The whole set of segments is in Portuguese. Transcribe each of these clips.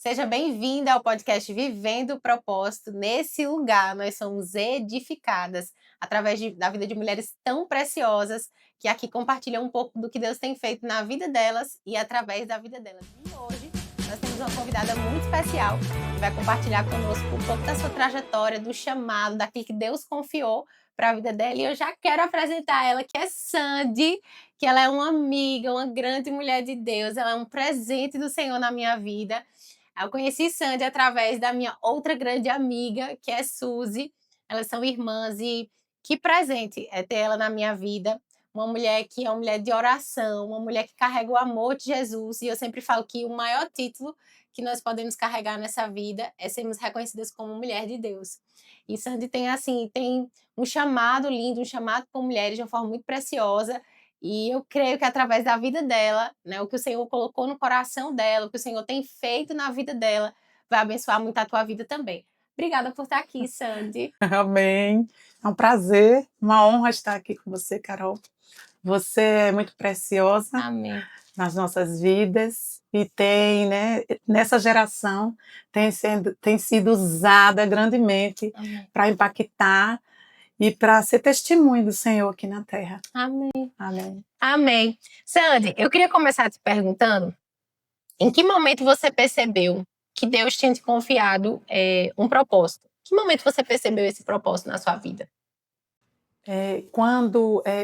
Seja bem-vinda ao podcast Vivendo o Propósito. Nesse lugar, nós somos edificadas através da vida de mulheres tão preciosas que aqui compartilham um pouco do que Deus tem feito na vida delas e através da vida delas. E hoje nós temos uma convidada muito especial que vai compartilhar conosco um pouco da sua trajetória, do chamado, daquilo que Deus confiou para a vida dela. E eu já quero apresentar ela, que é Sandy, que ela é uma amiga, uma grande mulher de Deus, ela é um presente do Senhor na minha vida. Eu conheci Sandy através da minha outra grande amiga, que é Suzy. Elas são irmãs e que presente é ter ela na minha vida. Uma mulher que é uma mulher de oração, uma mulher que carrega o amor de Jesus. E eu sempre falo que o maior título que nós podemos carregar nessa vida é sermos reconhecidas como mulher de Deus. E Sandy tem um chamado lindo, um chamado com mulheres de uma forma muito preciosa. E eu creio que através da vida dela, né, o que o Senhor colocou no coração dela, o que o Senhor tem feito na vida dela, vai abençoar muito a tua vida também. Obrigada por estar aqui, Sandy. Amém. É um prazer, uma honra estar aqui com você, Carol. Você é muito preciosa Amém. nas nossas vidas e nessa geração, tem sido usada grandemente para impactar e para ser testemunho do Senhor aqui na Terra. Amém. Amém. Amém. Sandy, eu queria começar te perguntando, em que momento você percebeu que Deus tinha te confiado um propósito? Em que momento você percebeu esse propósito na sua vida?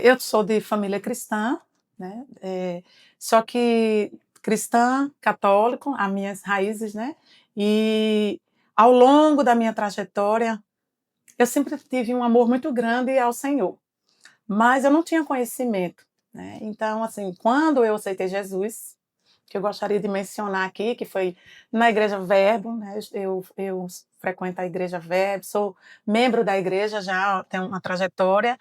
Eu sou de família cristã, né? Só que cristã, católico, as minhas raízes, né? E ao longo da minha trajetória, eu sempre tive um amor muito grande ao Senhor, mas eu não tinha conhecimento, né? Então, assim, quando eu aceitei Jesus, que eu gostaria de mencionar aqui, que foi na Igreja Verbo, né? Eu frequento a Igreja Verbo, sou membro da igreja já, tenho uma trajetória,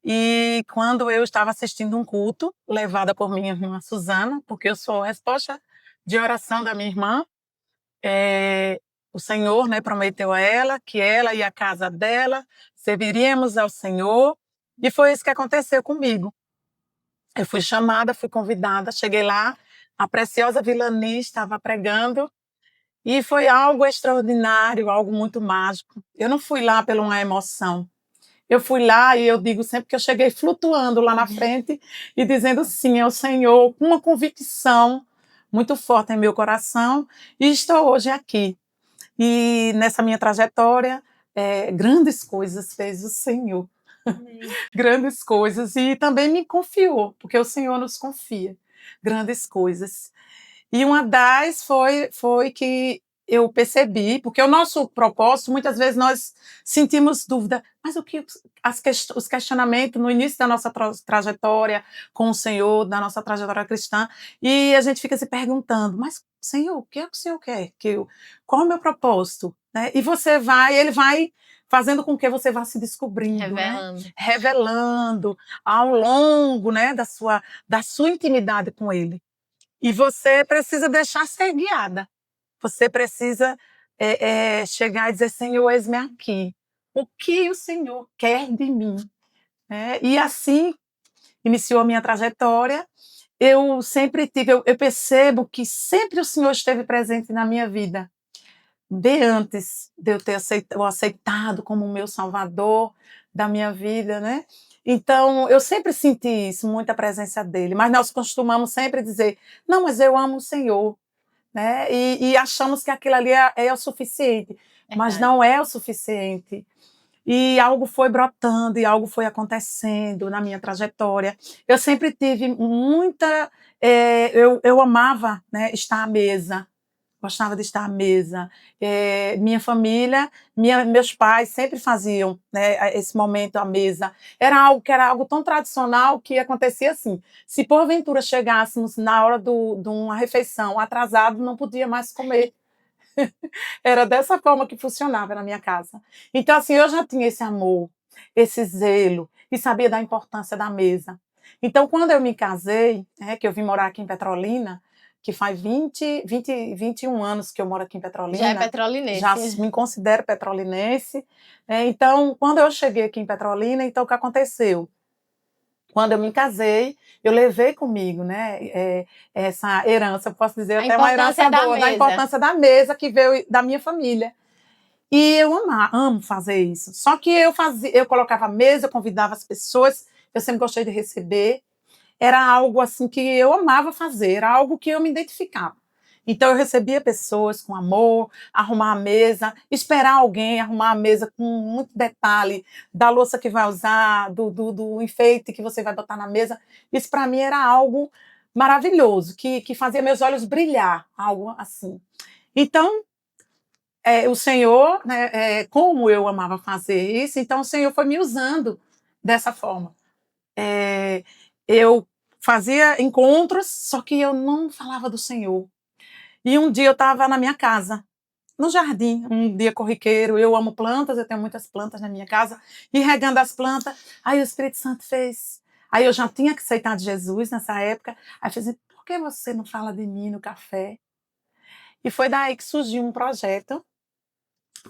e quando eu estava assistindo um culto, levada por minha irmã Suzana, porque eu sou a resposta de oração da minha irmã, o Senhor, né, prometeu a ela que ela e a casa dela serviríamos ao Senhor, e foi isso que aconteceu comigo. Eu fui chamada, fui convidada, cheguei lá, a preciosa Vilani estava pregando, e foi algo extraordinário, algo muito mágico. Eu não fui lá pela uma emoção. Eu fui lá e eu digo sempre que eu cheguei flutuando lá na frente e dizendo sim ao Senhor, com uma convicção muito forte em meu coração, e estou hoje aqui. E nessa minha trajetória, grandes coisas fez o Senhor. Grandes coisas. E também me confiou, porque o Senhor nos confia grandes coisas. E uma das foi que eu percebi, porque o nosso propósito, muitas vezes nós sentimos dúvida, mas os questionamentos no início da nossa trajetória com o Senhor, da nossa trajetória cristã, e a gente fica se perguntando, mas Senhor, o que é que o Senhor quer? Qual é o meu propósito? Né? E ele vai fazendo com que você vá se descobrindo, Revelando. né? Revelando ao longo, né, da sua intimidade com Ele. E você precisa deixar ser guiada. Você precisa chegar e dizer, Senhor, eis-me aqui. O que o Senhor quer de mim? E assim iniciou a minha trajetória. Eu percebo que sempre o Senhor esteve presente na minha vida. De antes de eu ter aceitado como o meu Salvador da minha vida, né? Então, eu sempre senti isso, muita presença dele, mas nós costumamos sempre dizer, não, mas eu amo o Senhor, né? E achamos que aquilo ali é o suficiente, mas não é o suficiente. E algo foi brotando, e algo foi acontecendo na minha trajetória. Eu sempre tive muita... eu amava, né, estar à mesa, gostava de estar à mesa. Minha família, meus pais sempre faziam, né, esse momento à mesa. Era algo tão tradicional que acontecia assim. Se porventura chegássemos na hora de uma refeição atrasado, não podia mais comer. Era dessa forma que funcionava na minha casa. Então, assim, eu já tinha esse amor, esse zelo, e sabia da importância da mesa. Então, quando eu me casei, que eu vim morar aqui em Petrolina, que faz 21 anos que eu moro aqui em Petrolina. Já é petrolinense. Já me considero petrolinense. Então, quando eu cheguei aqui em Petrolina, então o que aconteceu? Quando eu me casei, eu levei comigo, né, essa herança, eu posso dizer, A até uma herança importância da boa, da mesa. importância da mesa que veio da minha família. E eu amo fazer isso. Só que eu colocava a mesa, eu convidava as pessoas, eu sempre gostei de receber. Era algo assim que eu amava fazer, era algo que eu me identificava. Então eu recebia pessoas com amor, arrumar a mesa, esperar alguém arrumar a mesa com muito detalhe da louça que vai usar, do enfeite que você vai botar na mesa. Isso para mim era algo maravilhoso, que fazia meus olhos brilhar, algo assim. Então, o Senhor, né, como eu amava fazer isso, então o Senhor foi me usando dessa forma. Eu fazia encontros, só que eu não falava do Senhor. E um dia eu estava na minha casa, no jardim, um dia corriqueiro, eu amo plantas, eu tenho muitas plantas na minha casa, e regando as plantas, aí o Espírito Santo fez. Aí eu já tinha aceitado Jesus nessa época, aí eu falei, por que você não fala de mim no café? E foi daí que surgiu um projeto,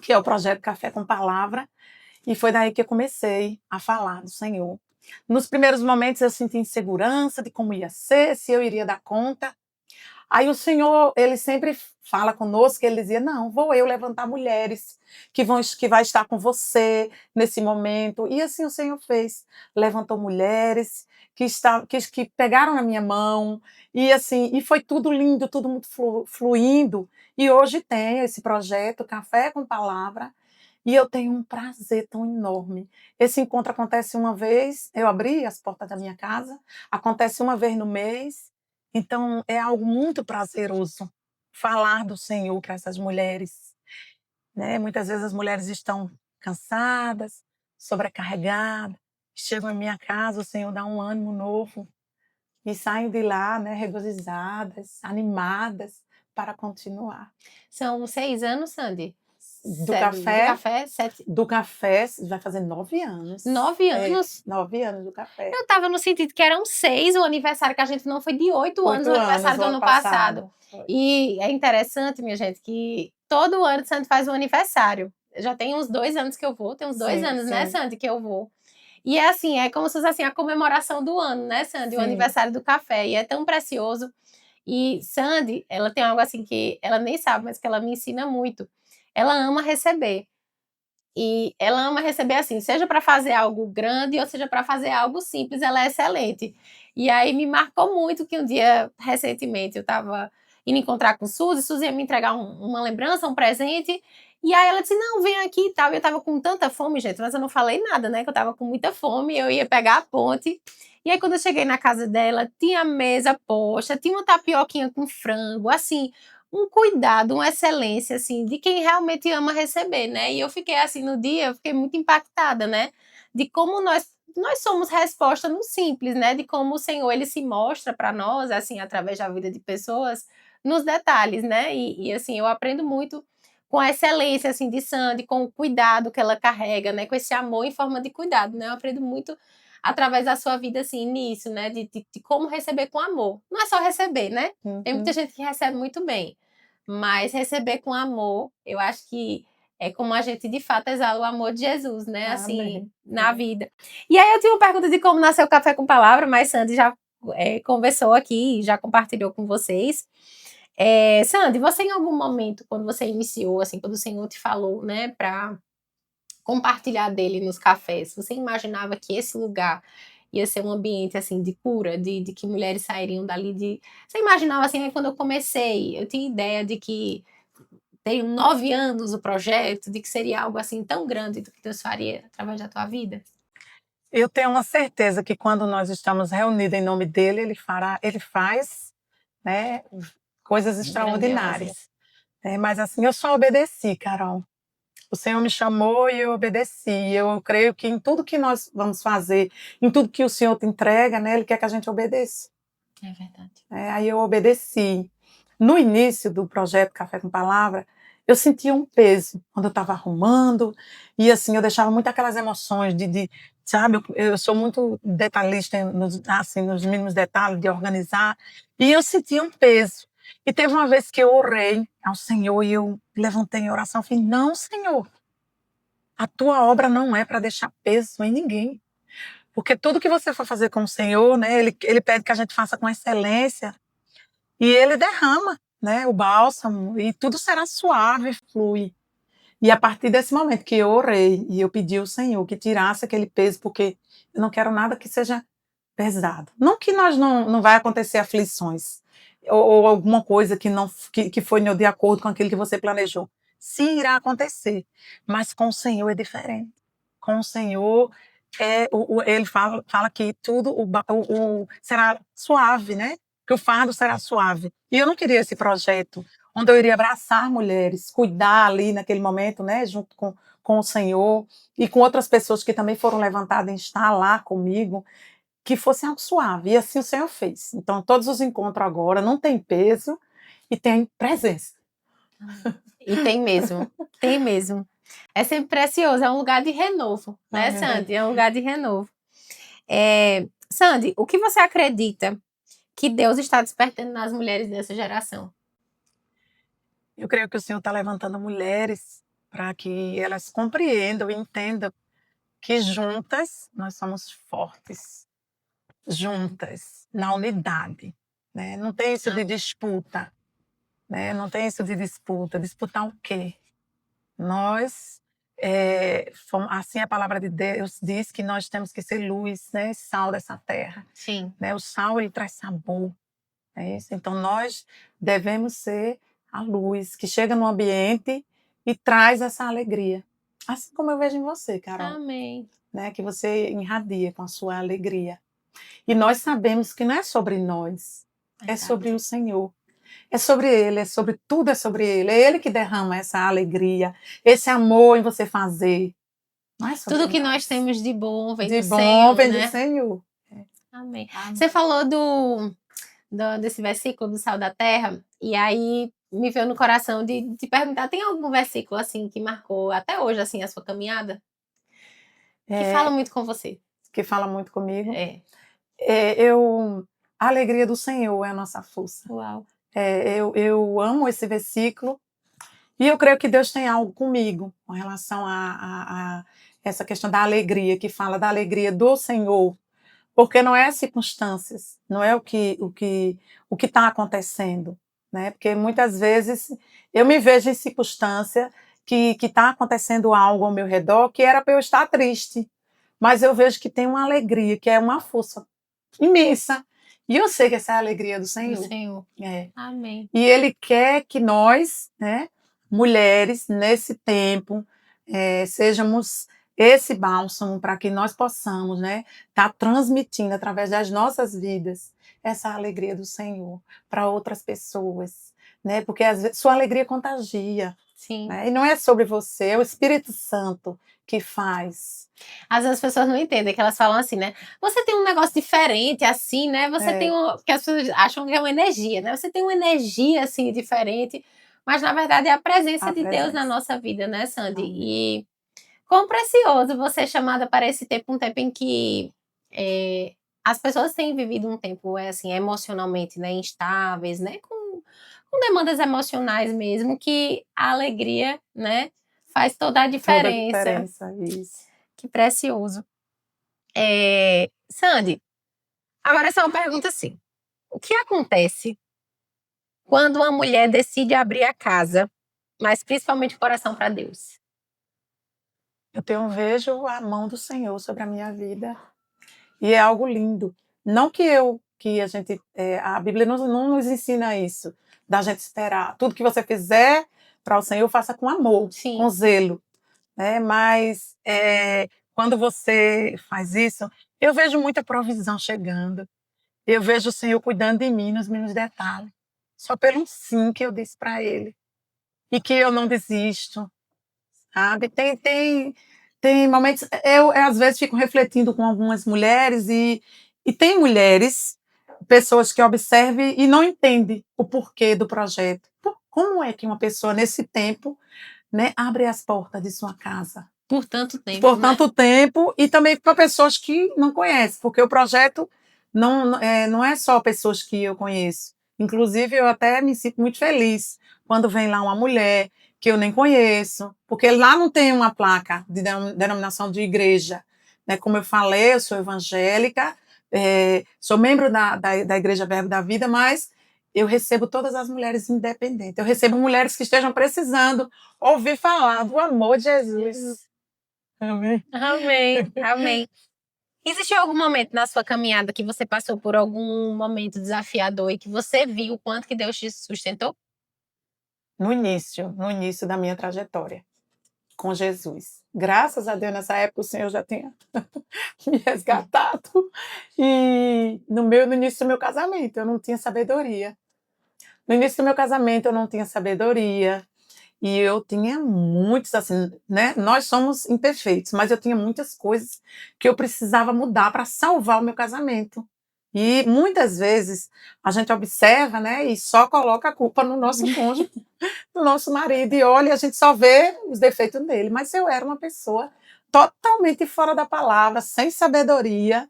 que é o projeto Café com Palavra, e foi daí que eu comecei a falar do Senhor. Nos primeiros momentos eu senti insegurança de como ia ser, se eu iria dar conta. Aí o Senhor, ele sempre fala conosco, ele dizia, não, vou eu levantar mulheres que vai estar com você nesse momento. E assim o Senhor fez, levantou mulheres que pegaram na minha mão, e assim, e foi tudo lindo, tudo muito fluindo. E hoje tem esse projeto Café com Palavra, e eu tenho um prazer tão enorme. Esse encontro acontece uma vez, eu abri as portas da minha casa, acontece uma vez no mês, então é algo muito prazeroso falar do Senhor para essas mulheres, né. Muitas vezes as mulheres estão cansadas, sobrecarregadas, chegam à minha casa, o Senhor dá um ânimo novo e saem de lá, né, regozijadas, animadas para continuar. São 6 anos, Sandy? Do Do café café, 7, Do café vai fazer 9 anos. 9 É, anos? 9 anos do café. Eu estava no sentido que eram 6 o aniversário, que a gente não foi de 8 anos, o 8 anos aniversário o do ano ano passado. passado. Foi. E é interessante, minha gente, que todo ano Sandy faz um aniversário. Já tem uns 2 anos que eu vou, tem uns 2 Sim, anos, né, sim, Sandy, que eu vou. E é assim, é como se fosse assim, a comemoração do ano, né, Sandy? O sim. aniversário do café. E é tão precioso. E Sandy, ela tem algo assim que ela nem sabe, mas que ela me ensina muito. Ela ama receber. E ela ama receber assim, seja para fazer algo grande ou seja para fazer algo simples, ela é excelente. E aí me marcou muito que um dia, recentemente, eu estava indo encontrar com Suzy ia me entregar uma lembrança, um presente, e aí ela disse, não, vem aqui e tal, e eu estava com tanta fome, gente, mas eu não falei nada, né, que eu estava com muita fome, eu ia pegar a ponte, e aí quando eu cheguei na casa dela, tinha mesa posta, tinha uma tapioquinha com frango, assim, um cuidado, uma excelência, assim, de quem realmente ama receber, né? E eu fiquei assim no dia, eu fiquei muito impactada, né? De como nós somos resposta no simples, né? De como o Senhor ele se mostra para nós, assim, através da vida de pessoas, nos detalhes, né? Assim, eu aprendo muito com a excelência assim de Sandy, com o cuidado que ela carrega, né? Com esse amor em forma de cuidado, né? Eu aprendo muito através da sua vida assim nisso, né? De como receber com amor. Não é só receber, né? Tem muita Uhum. gente que recebe muito bem, mas receber com amor, eu acho que é como a gente de fato exala o amor de Jesus, né? Assim, Amém. na vida. E aí eu tinha uma pergunta de como nasceu o Café com Palavra, mas Sandy já conversou aqui, já compartilhou com vocês. Sandy, você em algum momento, quando você iniciou, assim, quando o Senhor te falou, né, para compartilhar dele nos cafés, você imaginava que esse lugar ia ser um ambiente assim de cura, de que mulheres sairiam dali de. Você imaginava assim, quando eu comecei, eu tinha ideia de que tem 9 anos o projeto, de que seria algo assim tão grande do que Deus faria através da tua vida? Eu tenho uma certeza que quando nós estamos reunidos em nome dele, ele faz, né, coisas Grandiosa. extraordinárias. Mas assim, eu só obedeci, Carol. O Senhor me chamou e eu obedeci. Eu creio que em tudo que nós vamos fazer, em tudo que o Senhor te entrega, né, Ele quer que a gente obedeça. É verdade. Aí eu obedeci. No início do projeto Café com Palavra, eu sentia um peso quando eu estava arrumando, e assim, eu deixava muito aquelas emoções sabe, eu sou muito detalhista nos mínimos detalhes de organizar, e eu sentia um peso. E teve uma vez que eu orei ao Senhor e eu levantei em oração e falei, não, Senhor, a tua obra não é para deixar peso em ninguém. Porque tudo que você for fazer com o Senhor, né, ele pede que a gente faça com excelência e ele derrama, né, o bálsamo e tudo será suave, flui. E a partir desse momento que eu orei e eu pedi ao Senhor que tirasse aquele peso, porque eu não quero nada que seja pesado. Não que nós não vai acontecer aflições ou alguma coisa que foi de acordo com aquilo que você planejou. Sim, irá acontecer, mas com o Senhor é diferente. Com o Senhor ele fala que tudo será suave, né? Que o fardo será suave. E eu não queria esse projeto onde eu iria abraçar mulheres, cuidar ali naquele momento, né, junto com o Senhor e com outras pessoas que também foram levantadas em estar lá comigo, que fosse algo suave. E assim o Senhor fez. Então, todos os encontros agora não tem peso e tem presença. E tem mesmo, tem mesmo. É sempre precioso, é um lugar de renovo, né, É. Sandy? É um lugar de renovo. Sandy, o que você acredita que Deus está despertando nas mulheres dessa geração? Eu creio que o Senhor está levantando mulheres para que elas compreendam e entendam que juntas nós somos fortes, juntas, na unidade. Né? Não tem isso de disputa, né? Não tem isso de disputa. Disputar o quê? Nós, assim a palavra de Deus diz que nós temos que ser luz, né? Sal dessa terra. Sim. Né? O sal ele traz sabor. É isso? Então nós devemos ser a luz que chega no ambiente e traz essa alegria. Assim como eu vejo em você, Carol. Amém. Né? Que você irradia com a sua alegria. E nós sabemos que não é sobre nós, é sobre o Senhor. É sobre Ele, é sobre tudo, é sobre Ele. É Ele que derrama essa alegria, esse amor em você fazer. Não é sobre Tudo que nós nós. temos de bom vem De do bom Senhor, vem do né? Senhor. Amém. Amém. Você falou desse versículo do sal da terra, e aí me veio no coração de te perguntar, tem algum versículo assim que marcou até hoje assim a sua caminhada? Que fala muito com você? Que fala muito comigo. É. A alegria do Senhor é a nossa força. Uau. Eu amo esse versículo e eu creio que Deus tem algo comigo com relação a essa questão da alegria, que fala da alegria do Senhor, porque não é as circunstâncias, não é o que está acontecendo, né? Porque muitas vezes eu me vejo em circunstância que está acontecendo algo ao meu redor que era para eu estar triste, mas eu vejo que tem uma alegria, que é uma força imensa. E eu sei que essa é a alegria do Senhor. Do Senhor. É. Amém. E Ele quer que nós, né, mulheres, nesse tempo, sejamos esse bálsamo para que nós possamos, né, estar transmitindo através das nossas vidas essa alegria do Senhor para outras pessoas, né? Porque às vezes sua alegria contagia. Sim. Né? E não é sobre você, é o Espírito Santo que faz. Às vezes as pessoas não entendem, que elas falam assim, né? Você tem um negócio diferente, assim, né? Você tem porque as pessoas acham que é uma energia, né? Você tem uma energia, assim, diferente, mas na verdade é a presença de Deus na nossa vida, né, Sandy? Amém. E quão precioso você é chamada para esse tempo, um tempo em que as pessoas têm vivido um tempo, assim, emocionalmente, né, instáveis, né? Com demandas emocionais mesmo, que a alegria, né, faz toda a Toda a diferença. diferença, isso. Que precioso. Sandy, agora essa é uma pergunta assim. O que acontece quando uma mulher decide abrir a casa, mas principalmente o coração para Deus? Vejo a mão do Senhor sobre a minha vida e é algo lindo. Não que a gente, a Bíblia não nos ensina isso, da gente esperar. Tudo que você fizer para o Senhor, faça com amor, Sim. com zelo. Né? Mas quando você faz isso, eu vejo muita provisão chegando. Eu vejo o Senhor cuidando de mim nos mínimos detalhes. Só pelo sim que eu disse para Ele. E que eu não desisto. Sabe? Tem momentos. Eu, às vezes, fico refletindo com algumas mulheres e tem mulheres, pessoas que observam e não entendem o porquê do projeto. Como é que uma pessoa, nesse tempo, né, abre as portas de sua casa? Por tanto tempo. Por tanto tempo, e também para pessoas que não conhecem, porque o projeto não é só pessoas que eu conheço. Inclusive, eu até me sinto muito feliz quando vem lá uma mulher que eu nem conheço, porque lá não tem uma placa de denominação de igreja, né? Como eu falei, eu sou evangélica, sou membro da Igreja Verbo da Vida, mas eu recebo todas as mulheres independentes. Eu recebo mulheres que estejam precisando ouvir falar do amor de Jesus. Amém. Amém, amém. Existiu algum momento na sua caminhada que você passou por algum momento desafiador e que você viu o quanto que Deus te sustentou? No início da minha trajetória com Jesus. Graças a Deus, nessa época, o Senhor já tinha me resgatado. E no início do meu casamento, eu não tinha sabedoria. No início do meu casamento, eu não tinha sabedoria. E eu tinha muitos, assim, né? Nós somos imperfeitos, mas eu tinha muitas coisas que eu precisava mudar para salvar o meu casamento. E muitas vezes a gente observa, né? E só coloca a culpa no nosso cônjuge, no nosso marido, e olha, a gente só vê os defeitos dele. Mas eu era uma pessoa totalmente fora da palavra, sem sabedoria.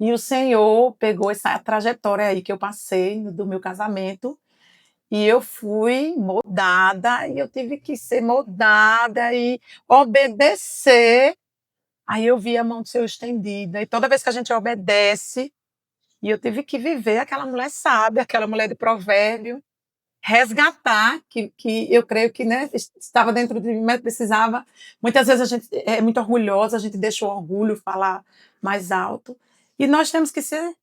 E o Senhor pegou essa trajetória aí que eu passei do meu casamento e eu fui moldada, e eu tive que ser moldada e obedecer. Aí eu vi a mão do Senhor estendida, e toda vez que a gente obedece, e eu tive que viver aquela mulher sábia, aquela mulher de provérbio, resgatar, que eu creio que, né, estava dentro de mim, mas precisava. Muitas vezes a gente é muito orgulhosa, a gente deixa o orgulho falar mais alto, e nós temos que ser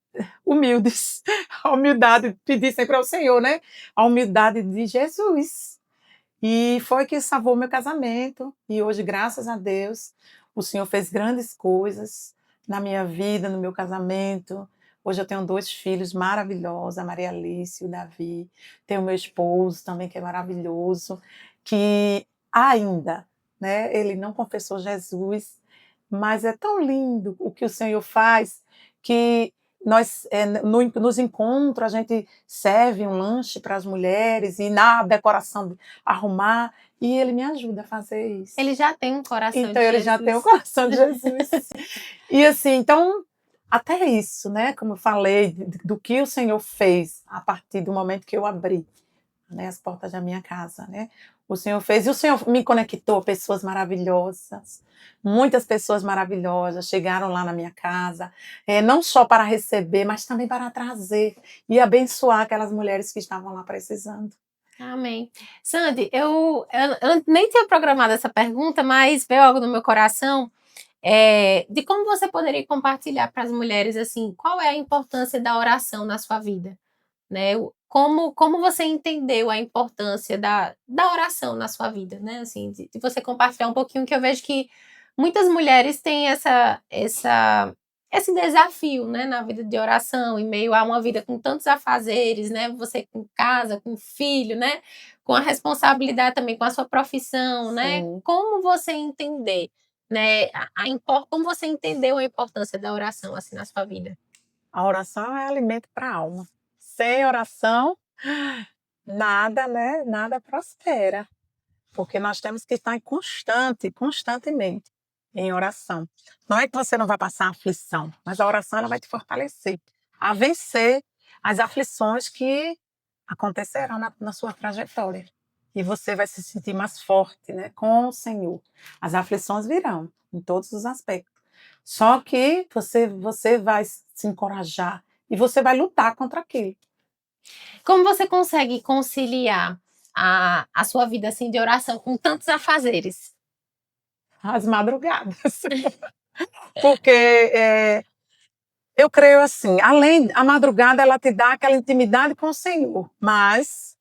humildes, a humildade, pedir sempre ao Senhor, né? A humildade de Jesus. E foi que salvou meu casamento. E hoje, graças a Deus, o Senhor fez grandes coisas na minha vida, no meu casamento. Hoje eu tenho 2 filhos maravilhosos, a Maria Alice e o Davi. Tenho meu esposo também, que é maravilhoso, que ainda, né, ele não confessou Jesus, mas é tão lindo o que o Senhor faz, que nós, nos encontros, a gente serve um lanche para as mulheres, e na decoração arrumar, e ele me ajuda a fazer isso. Ele já tem um coração Então de ele Jesus. já tem o coração de Jesus. E assim, então, até isso, né? Como eu falei, do que o Senhor fez a partir do momento que eu abri, né, as portas da minha casa, né? O Senhor fez, e o Senhor me conectou a pessoas maravilhosas, muitas pessoas maravilhosas chegaram lá na minha casa, não só para receber, mas também para trazer e abençoar aquelas mulheres que estavam lá precisando. Amém. Sandy, eu nem tinha programado essa pergunta, mas veio algo no meu coração, de como você poderia compartilhar para as mulheres, assim, qual é a importância da oração na sua vida, né? Como você entendeu a importância da oração na sua vida, né? Assim, de você compartilhar um pouquinho, que eu vejo que muitas mulheres têm esse desafio, né, na vida de oração, em meio a uma vida com tantos afazeres, né? Você com casa, com filho, né? Com a responsabilidade também com a sua profissão, né? Sim. Como você entender, né? Como você entendeu a importância da oração assim na sua vida? A oração é alimento para a alma. Sem oração, nada, né? Nada prospera. Porque nós temos que estar constantemente em oração. Não é que você não vai passar aflição, mas a oração ela vai te fortalecer a vencer as aflições que acontecerão na sua trajetória. E você vai se sentir mais forte, né, com o Senhor. As aflições virão em todos os aspectos. Só que você vai se encorajar e você vai lutar contra aquilo. Como você consegue conciliar a sua vida assim de oração com tantos afazeres? As madrugadas. Porque eu creio assim, além a madrugada ela te dá aquela intimidade com o Senhor, mas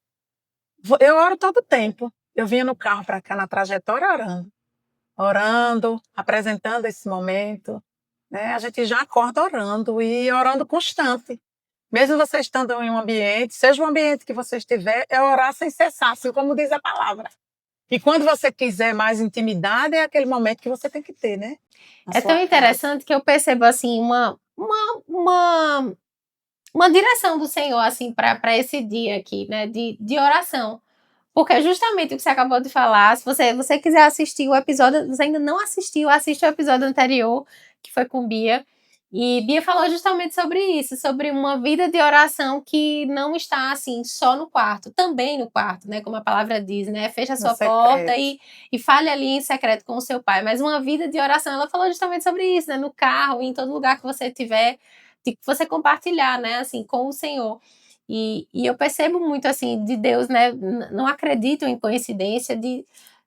eu oro todo tempo. Eu vinha no carro para cá na trajetória orando, apresentando esse momento, né? A gente já acorda orando e orando constante. Mesmo você estando em um ambiente, seja o ambiente que você estiver, é orar sem cessar, assim como diz a palavra. E quando você quiser mais intimidade, é aquele momento que você tem que ter, né? Na É sua tão casa. interessante que eu percebo assim uma direção do Senhor assim para esse dia aqui, né, de oração. Porque é justamente o que você acabou de falar. Se você quiser assistir o episódio, você ainda não assistiu, assiste o episódio anterior, que foi com Bia. E Bia falou justamente sobre isso, sobre uma vida de oração que não está assim só no quarto, também no quarto, né? Como a palavra diz, né? Fecha a No sua porta secreto. e fale ali em secreto com o seu pai. Mas uma vida de oração, ela falou justamente sobre isso, né? No carro, em todo lugar que você tiver, de você compartilhar, né? Assim, com o Senhor. E eu percebo muito assim de Deus, né? Não acredito em coincidência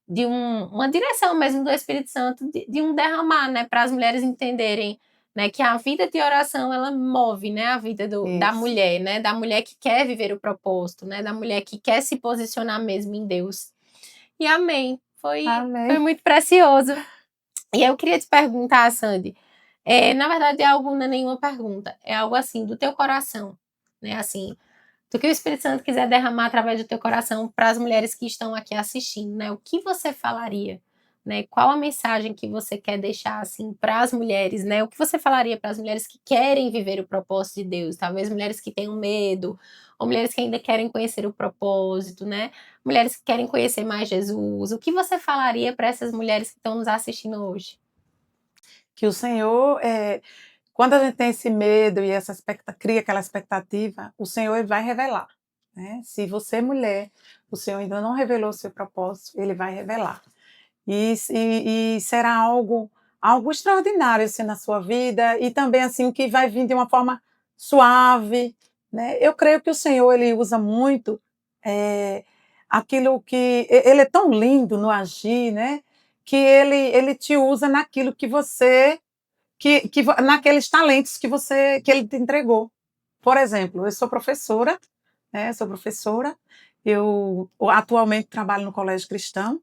uma direção mesmo do Espírito Santo, de um derramar, né? Para as mulheres entenderem, né, que a vida de oração ela move, né, a vida da Isso. mulher, né, da mulher que quer viver o propósito, né, da mulher que quer se posicionar mesmo em Deus. E amém. Foi Amém. muito precioso. E eu queria te perguntar, Sandy, na verdade é algo, não é nenhuma pergunta, é algo assim do teu coração, né, assim, do que o Espírito Santo quiser derramar através do teu coração para as mulheres que estão aqui assistindo, né? O que você falaria, né? Qual a mensagem que você quer deixar assim para as mulheres, né? O que você falaria para as mulheres que querem viver o propósito de Deus, talvez mulheres que tenham medo, ou mulheres que ainda querem conhecer o propósito, né? Mulheres que querem conhecer mais Jesus. O que você falaria para essas mulheres que estão nos assistindo hoje? Que o Senhor, quando a gente tem esse medo e cria aquela expectativa, o Senhor ele vai revelar, né? Se você é mulher, o Senhor ainda não revelou o seu propósito, ele vai revelar. E será algo extraordinário assim, na sua vida e também assim que vai vir de uma forma suave, né? Eu creio que o Senhor ele usa muito aquilo que ele é tão lindo no agir, né? Que ele te usa naquilo que você naqueles talentos que ele te entregou. Por exemplo, eu sou professora, né? Sou professora. Eu atualmente trabalho no Colégio Cristão.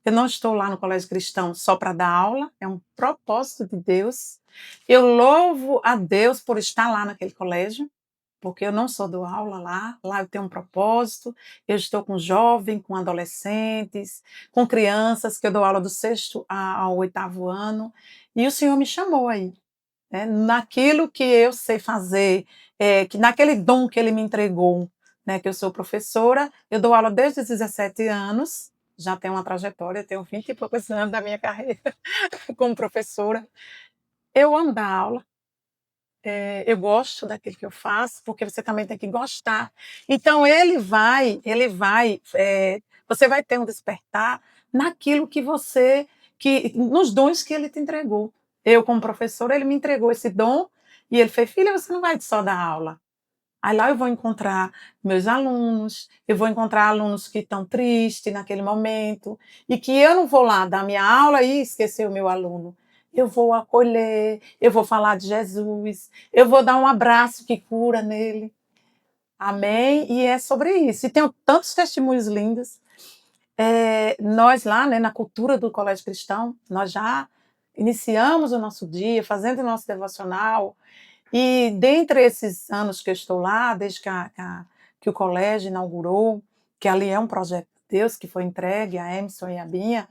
Eu não estou lá no Colégio Cristão só para dar aula, é um propósito de Deus. Eu louvo a Deus por estar lá naquele colégio, porque eu não só dou aula lá eu tenho um propósito, eu estou com jovens, com adolescentes, com crianças, que eu dou aula do sexto ao oitavo ano, e o Senhor me chamou aí, né, naquilo que eu sei fazer, que naquele dom que Ele me entregou, né, que eu sou professora, eu dou aula desde os 17 anos, já tenho uma trajetória, tenho 20 e poucos anos da minha carreira como professora. Eu amo dar aula, eu gosto daquilo que eu faço, porque você também tem que gostar. Então você vai ter um despertar naquilo nos dons que ele te entregou. Eu, como professora, ele me entregou esse dom e ele fez, filha, você não vai só dar aula. Aí lá eu vou encontrar meus alunos, eu vou encontrar alunos que estão tristes naquele momento, e que eu não vou lá dar minha aula e esquecer o meu aluno. Eu vou acolher, eu vou falar de Jesus, eu vou dar um abraço que cura nele. Amém? E é sobre isso. E tenho tantos testemunhos lindos. Nós lá, né, na cultura do Colégio Cristão, nós já iniciamos o nosso dia fazendo o nosso devocional, e dentre esses anos que eu estou lá, desde que o colégio inaugurou, que ali é um projeto de Deus que foi entregue a Emerson e a Binha,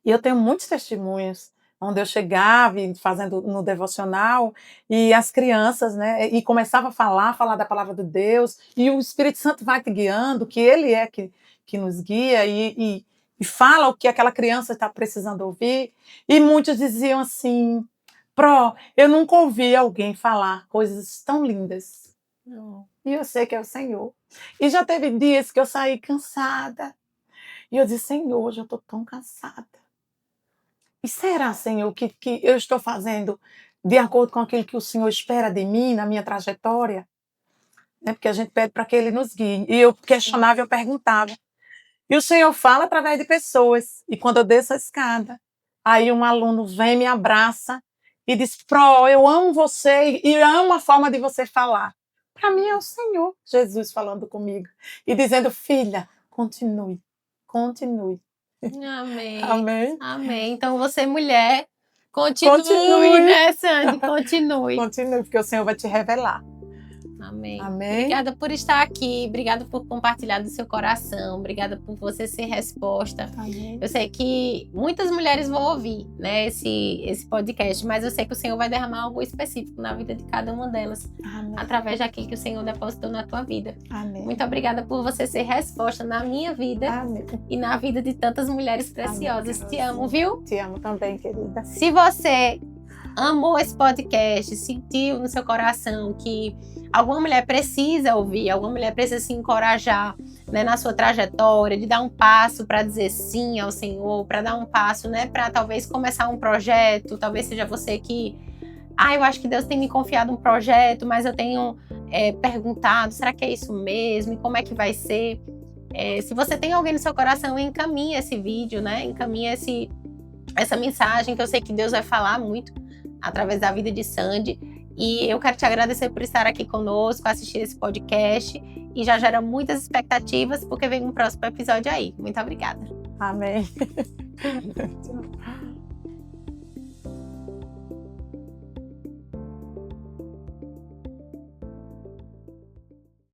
e eu tenho muitos testemunhos onde eu chegava fazendo no devocional e as crianças, né, e começava a falar da palavra de Deus, e o Espírito Santo vai te guiando, que ele é que nos guia e fala o que aquela criança está precisando ouvir, e muitos diziam assim, eu nunca ouvi alguém falar coisas tão lindas. Não. E eu sei que é o Senhor. E já teve dias que eu saí cansada. E eu disse, Senhor, hoje eu estou tão cansada. E será, Senhor, que eu estou fazendo de acordo com aquilo que o Senhor espera de mim, na minha trajetória? Né? Porque a gente pede para que Ele nos guie. E eu questionava, eu perguntava. E o Senhor fala através de pessoas. E quando eu desço a escada, aí um aluno vem, me abraça e diz, eu amo você e amo a forma de você falar. Para mim é o Senhor Jesus falando comigo e dizendo, filha, continue, continue. Amém. Amém? Amém. Então você, mulher, continue, Continue, né, Sandy? Continue. continue, porque o Senhor vai te revelar. Amém. Amém? Obrigada por estar aqui, obrigada por compartilhar do seu coração, obrigada por você ser resposta. Amém. Eu sei que muitas mulheres vão ouvir, né, esse podcast, mas eu sei que o Senhor vai derramar algo específico na vida de cada uma delas, Amém. através daquilo que o Senhor depositou na tua vida. Amém. Muito obrigada por você ser resposta na minha vida Amém. e na vida de tantas mulheres preciosas. Amém, Te amo, viu? Te amo também, querida. Se você amou esse podcast, sentiu no seu coração que alguma mulher precisa ouvir, alguma mulher precisa se encorajar, né, na sua trajetória, de dar um passo para dizer sim ao Senhor, para dar um passo, né, para talvez começar um projeto, talvez seja você que, eu acho que Deus tem me confiado um projeto, mas eu tenho perguntado, será que é isso mesmo? E como é que vai ser? Se você tem alguém no seu coração, encaminha esse vídeo, né? Encaminha essa mensagem, que eu sei que Deus vai falar muito através da vida de Sandy. E eu quero te agradecer por estar aqui conosco, assistir esse podcast, e já gera muitas expectativas, porque vem um próximo episódio aí. Muito obrigada. Amém.